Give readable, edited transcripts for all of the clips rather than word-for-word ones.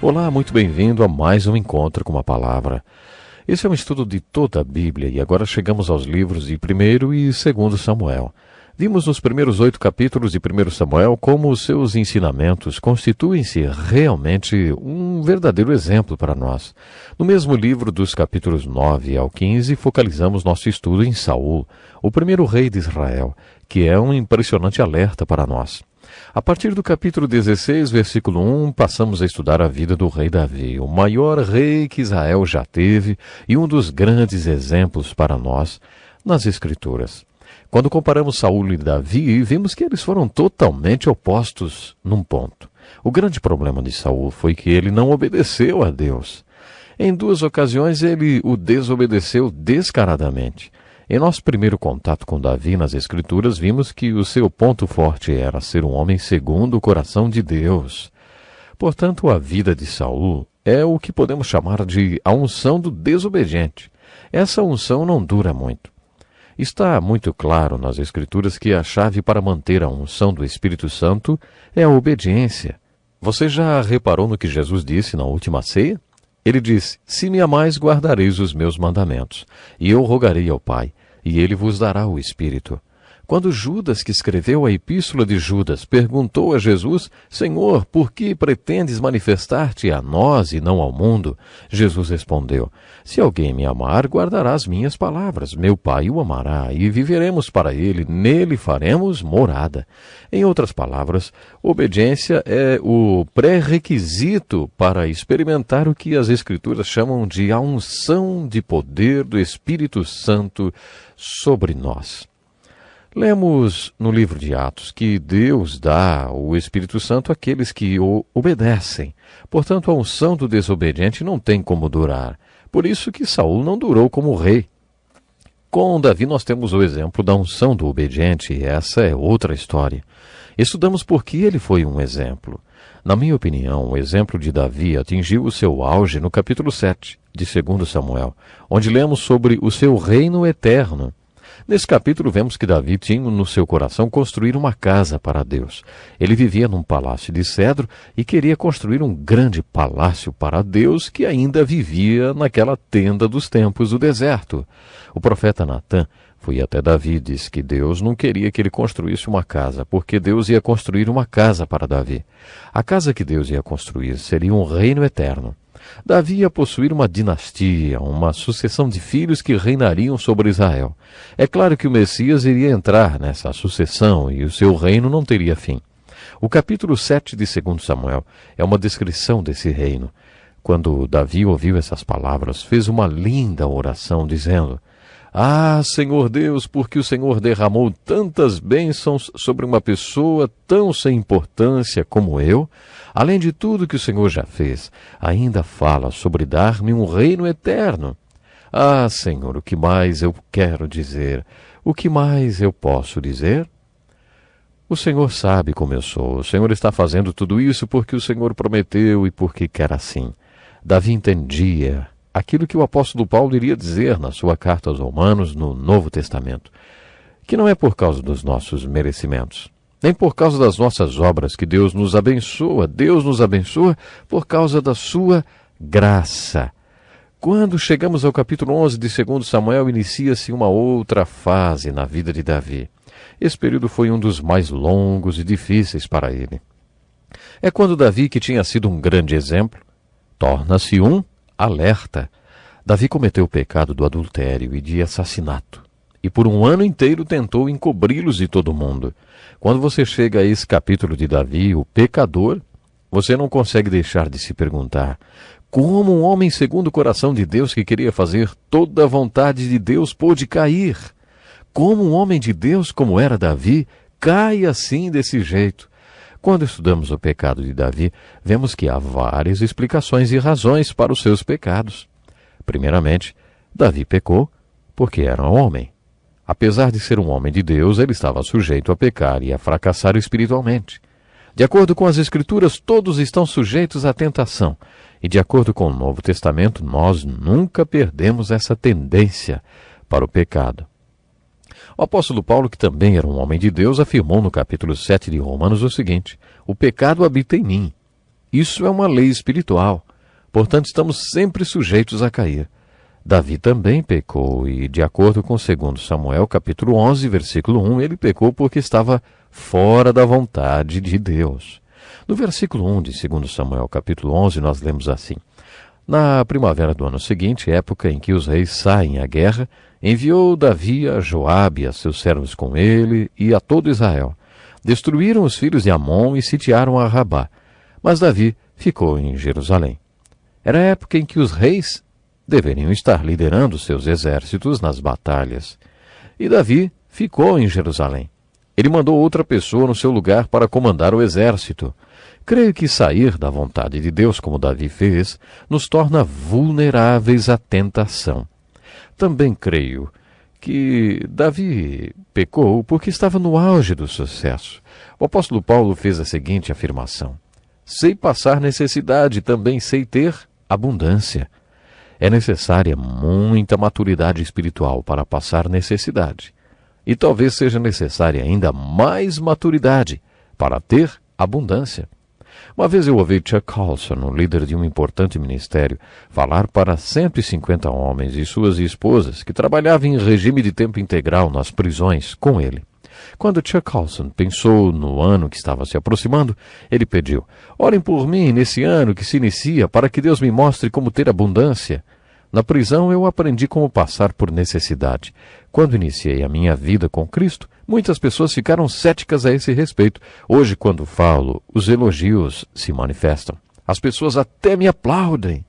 Olá, muito bem-vindo a mais um Encontro com a Palavra. Esse é um estudo de toda a Bíblia e agora chegamos aos livros de 1º e 2º Samuel. Vimos nos primeiros 8 capítulos de 1º Samuel como os seus ensinamentos constituem-se realmente um verdadeiro exemplo para nós. No mesmo livro, dos capítulos 9 ao 15, focalizamos nosso estudo em Saul, o primeiro rei de Israel, que é um impressionante alerta para nós. A partir do capítulo 16, versículo 1, passamos a estudar a vida do rei Davi, o maior rei que Israel já teve e um dos grandes exemplos para nós nas Escrituras. Quando comparamos Saul e Davi, vimos que eles foram totalmente opostos num ponto. O grande problema de Saul foi que ele não obedeceu a Deus. Em 2 ocasiões ele o desobedeceu descaradamente. Em nosso primeiro contato com Davi nas Escrituras, vimos que o seu ponto forte era ser um homem segundo o coração de Deus. Portanto, a vida de Saul é o que podemos chamar de a unção do desobediente. Essa unção não dura muito. Está muito claro nas Escrituras que a chave para manter a unção do Espírito Santo é a obediência. Você já reparou no que Jesus disse na última ceia? Ele disse: "Se me amais, guardareis os meus mandamentos, e eu rogarei ao Pai, e ele vos dará o Espírito." Quando Judas, que escreveu a Epístola de Judas, perguntou a Jesus: "Senhor, por que pretendes manifestar-te a nós e não ao mundo?" Jesus respondeu: "Se alguém me amar, guardará as minhas palavras. Meu Pai o amará, e viveremos para ele, nele faremos morada." Em outras palavras, obediência é o pré-requisito para experimentar o que as Escrituras chamam de a unção de poder do Espírito Santo sobre nós. Lemos no livro de Atos que Deus dá o Espírito Santo àqueles que o obedecem. Portanto, a unção do desobediente não tem como durar. Por isso que Saul não durou como rei. Com Davi nós temos o exemplo da unção do obediente, e essa é outra história. Estudamos por que ele foi um exemplo. Na minha opinião, o exemplo de Davi atingiu o seu auge no capítulo 7 de 2 Samuel, onde lemos sobre o seu reino eterno. Nesse capítulo vemos que Davi tinha no seu coração construir uma casa para Deus. Ele vivia num palácio de cedro e queria construir um grande palácio para Deus que ainda vivia naquela tenda dos tempos do deserto. O profeta Natã foi até Davi e disse que Deus não queria que ele construísse uma casa, porque Deus ia construir uma casa para Davi. A casa que Deus ia construir seria um reino eterno. Davi ia possuir uma dinastia, uma sucessão de filhos que reinariam sobre Israel. É claro que o Messias iria entrar nessa sucessão e o seu reino não teria fim. O capítulo 7 de 2 Samuel é uma descrição desse reino. Quando Davi ouviu essas palavras, fez uma linda oração dizendo: "Ah, Senhor Deus, porque o Senhor derramou tantas bênçãos sobre uma pessoa tão sem importância como eu, além de tudo que o Senhor já fez, ainda fala sobre dar-me um reino eterno. Ah, Senhor, o que mais eu quero dizer? O que mais eu posso dizer? O Senhor sabe como eu sou. O Senhor está fazendo tudo isso porque o Senhor prometeu e porque quer assim." Davi entendia aquilo que o apóstolo Paulo iria dizer na sua carta aos Romanos no Novo Testamento, que não é por causa dos nossos merecimentos, nem por causa das nossas obras que Deus nos abençoa por causa da sua graça. Quando chegamos ao capítulo 11 de 2 Samuel, inicia-se uma outra fase na vida de Davi. Esse período foi um dos mais longos e difíceis para ele. É quando Davi, que tinha sido um grande exemplo, torna-se um alerta. Davi cometeu o pecado do adultério e de assassinato, e por um ano inteiro tentou encobri-los de todo mundo. Quando você chega a esse capítulo de Davi, o pecador, você não consegue deixar de se perguntar: como um homem segundo o coração de Deus, que queria fazer toda a vontade de Deus, pôde cair? Como um homem de Deus, como era Davi, cai assim desse jeito? Quando estudamos o pecado de Davi, vemos que há várias explicações e razões para os seus pecados. Primeiramente, Davi pecou porque era um homem. Apesar de ser um homem de Deus, ele estava sujeito a pecar e a fracassar espiritualmente. De acordo com as Escrituras, todos estão sujeitos à tentação. E de acordo com o Novo Testamento, nós nunca perdemos essa tendência para o pecado. O apóstolo Paulo, que também era um homem de Deus, afirmou no capítulo 7 de Romanos o seguinte: "O pecado habita em mim, Isso é uma lei espiritual. Portanto, estamos sempre sujeitos a cair. Davi também pecou e, de acordo com 2 Samuel, capítulo 11, versículo 1, ele pecou porque estava fora da vontade de Deus. No versículo 1 de 2 Samuel, capítulo 11, nós lemos assim: Na primavera do ano seguinte, época em que os reis saem à guerra, enviou Davi a Joabe e a seus servos com ele e a todo Israel. Destruíram os filhos de Amon e sitiaram a Rabá. Mas Davi ficou em Jerusalém. Era a época em que os reis deveriam estar liderando seus exércitos nas batalhas. E Davi ficou em Jerusalém. Ele mandou outra pessoa no seu lugar para comandar o exército. Creio que sair da vontade de Deus, como Davi fez, nos torna vulneráveis à tentação. Também creio que Davi pecou porque estava no auge do sucesso. O apóstolo Paulo fez a seguinte afirmação: sei passar necessidade, também sei ter abundância. É necessária muita maturidade espiritual para passar necessidade. E talvez seja necessária ainda mais maturidade para ter abundância. Uma vez eu ouvi Chuck Colson, um líder de um importante ministério, falar para 150 homens e suas esposas que trabalhavam em regime de tempo integral nas prisões com ele. Quando Chuck Colson pensou no ano que estava se aproximando, ele pediu: orem por mim nesse ano que se inicia para que Deus me mostre como ter abundância. Na prisão eu aprendi como passar por necessidade. Quando iniciei a minha vida com Cristo, muitas pessoas ficaram céticas a esse respeito. Hoje, quando falo, os elogios se manifestam. As pessoas até me aplaudem.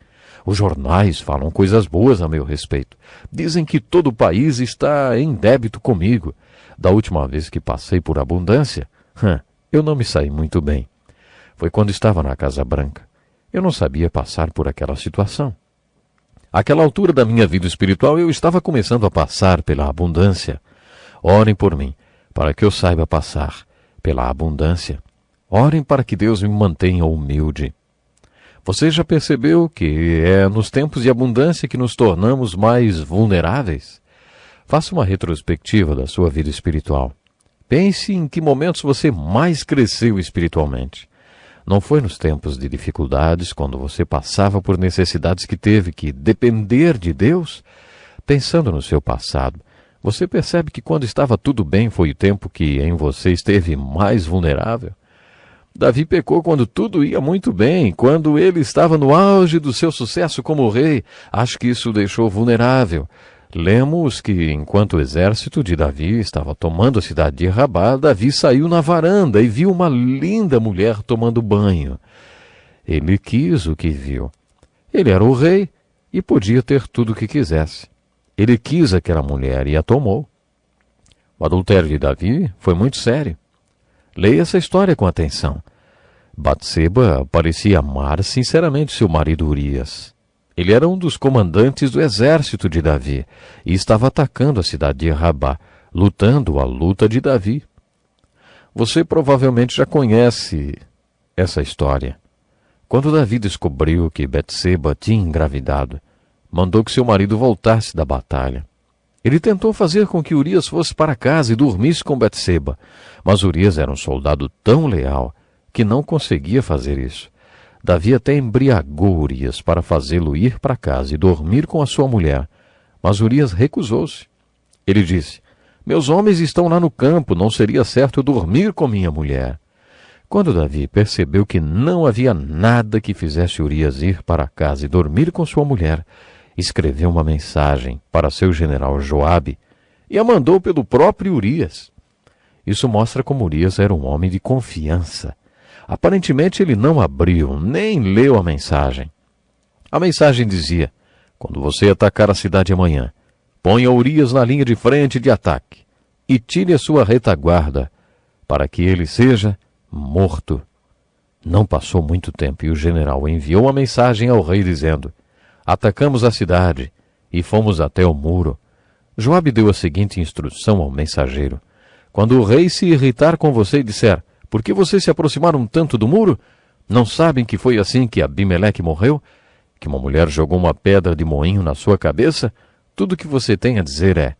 Os jornais falam coisas boas a meu respeito. Dizem que todo o país está em débito comigo. Da última vez que passei por abundância, eu não me saí muito bem. Foi quando estava na Casa Branca. Eu não sabia passar por aquela situação. Àquela altura da minha vida espiritual, eu estava começando a passar pela abundância. Orem por mim, para que eu saiba passar pela abundância. Orem para que Deus me mantenha humilde. Você já percebeu que é nos tempos de abundância que nos tornamos mais vulneráveis? Faça uma retrospectiva da sua vida espiritual. Pense em que momentos você mais cresceu espiritualmente. Não foi nos tempos de dificuldades, quando você passava por necessidades que teve que depender de Deus? Pensando no seu passado, você percebe que quando estava tudo bem foi o tempo que em você esteve mais vulnerável? Davi pecou quando tudo ia muito bem, quando ele estava no auge do seu sucesso como rei. Acho que isso o deixou vulnerável. Lemos que, enquanto o exército de Davi estava tomando a cidade de Rabá, Davi saiu na varanda e viu uma linda mulher tomando banho. Ele quis o que viu. Ele era o rei e podia ter tudo o que quisesse. Ele quis aquela mulher e a tomou. O adultério de Davi foi muito sério. Leia essa história com atenção. Batseba parecia amar sinceramente seu marido Urias. Ele era um dos comandantes do exército de Davi e estava atacando a cidade de Rabá, lutando a luta de Davi. Você provavelmente já conhece essa história. Quando Davi descobriu que Batseba tinha engravidado, mandou que seu marido voltasse da batalha. Ele tentou fazer com que Urias fosse para casa e dormisse com Batseba, mas Urias era um soldado tão leal que não conseguia fazer isso. Davi até embriagou Urias para fazê-lo ir para casa e dormir com a sua mulher, mas Urias recusou-se. Ele disse: meus homens estão lá no campo, não seria certo eu dormir com minha mulher. Quando Davi percebeu que não havia nada que fizesse Urias ir para casa e dormir com sua mulher, escreveu uma mensagem para seu general Joabe e a mandou pelo próprio Urias. Isso mostra como Urias era um homem de confiança. Aparentemente ele não abriu, nem leu a mensagem. A mensagem dizia: quando você atacar a cidade amanhã, ponha Urias na linha de frente de ataque e tire a sua retaguarda, para que ele seja morto. Não passou muito tempo e o general enviou uma mensagem ao rei dizendo: atacamos a cidade e fomos até o muro. Joabe deu a seguinte instrução ao mensageiro: quando o rei se irritar com você e disser: por que vocês se aproximaram tanto do muro? Não sabem que foi assim que Abimeleque morreu? Que uma mulher jogou uma pedra de moinho na sua cabeça? Tudo que você tem a dizer é: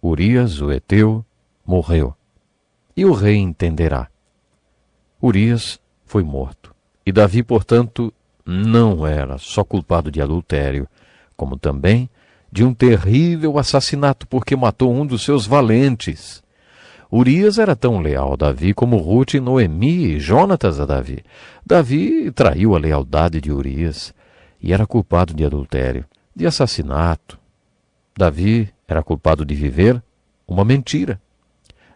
Urias, o heteu, morreu. E o rei entenderá. Urias foi morto. E Davi, portanto, não era só culpado de adultério, como também de um terrível assassinato, porque matou um dos seus valentes. Urias era tão leal a Davi como Ruth, Noemi e Jonatas a Davi. Davi traiu a lealdade de Urias e era culpado de adultério, de assassinato. Davi era culpado de viver uma mentira.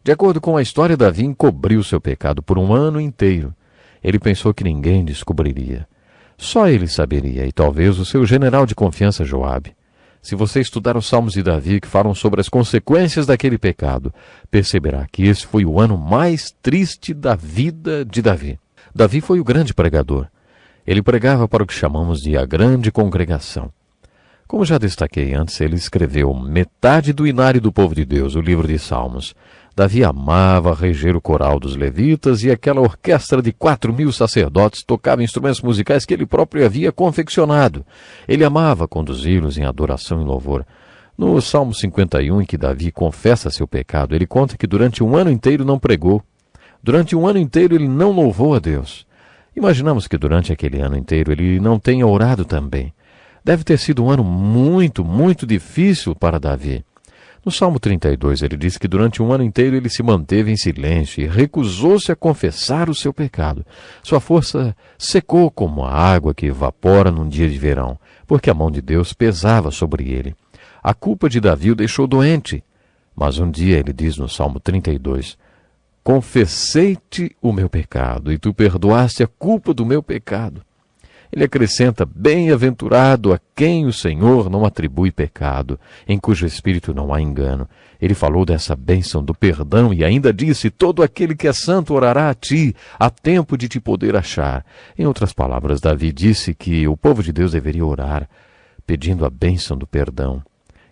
De acordo com a história, Davi encobriu seu pecado por um ano inteiro. Ele pensou que ninguém descobriria. Só ele saberia, e talvez o seu general de confiança, Joabe. Se você estudar os Salmos de Davi que falam sobre as consequências daquele pecado, perceberá que esse foi o ano mais triste da vida de Davi. Davi foi o grande pregador. Ele pregava para o que chamamos de a grande congregação. Como já destaquei antes, ele escreveu metade do inário do povo de Deus, o livro de Salmos. Davi amava reger o coral dos levitas e aquela orquestra de 4.000 sacerdotes tocava instrumentos musicais que ele próprio havia confeccionado. Ele amava conduzi-los em adoração e louvor. No Salmo 51, em que Davi confessa seu pecado, ele conta que durante um ano inteiro não pregou. Durante um ano inteiro ele não louvou a Deus. Imaginamos que durante aquele ano inteiro ele não tenha orado também. Deve ter sido um ano muito, muito difícil para Davi. No Salmo 32, ele diz que durante um ano inteiro ele se manteve em silêncio e recusou-se a confessar o seu pecado. Sua força secou como a água que evapora num dia de verão, porque a mão de Deus pesava sobre ele. A culpa de Davi o deixou doente. Mas um dia ele diz no Salmo 32, confessei-te o meu pecado, e tu perdoaste a culpa do meu pecado. Ele acrescenta, bem-aventurado a quem o Senhor não atribui pecado, em cujo espírito não há engano. Ele falou dessa bênção do perdão e ainda disse, todo aquele que é santo orará a ti, há tempo de te poder achar. Em outras palavras, Davi disse que o povo de Deus deveria orar, pedindo a bênção do perdão.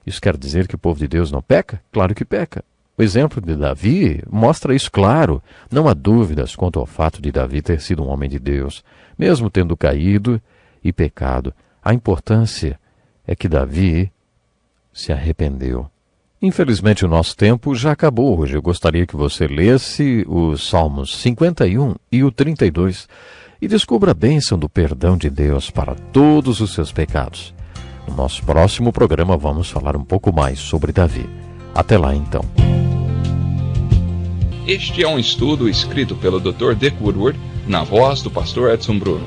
Isso quer dizer que o povo de Deus não peca? Claro que peca. O exemplo de Davi mostra isso claro. Não há dúvidas quanto ao fato de Davi ter sido um homem de Deus, mesmo tendo caído e pecado. A importância é que Davi se arrependeu. Infelizmente o nosso tempo já acabou hoje. Eu gostaria que você lesse os Salmos 51 e o 32 e descubra a bênção do perdão de Deus para todos os seus pecados. No nosso próximo programa vamos falar um pouco mais sobre Davi. Até lá então. Este é um estudo escrito pelo Dr. Dick Woodward, na voz do pastor Edson Bruno.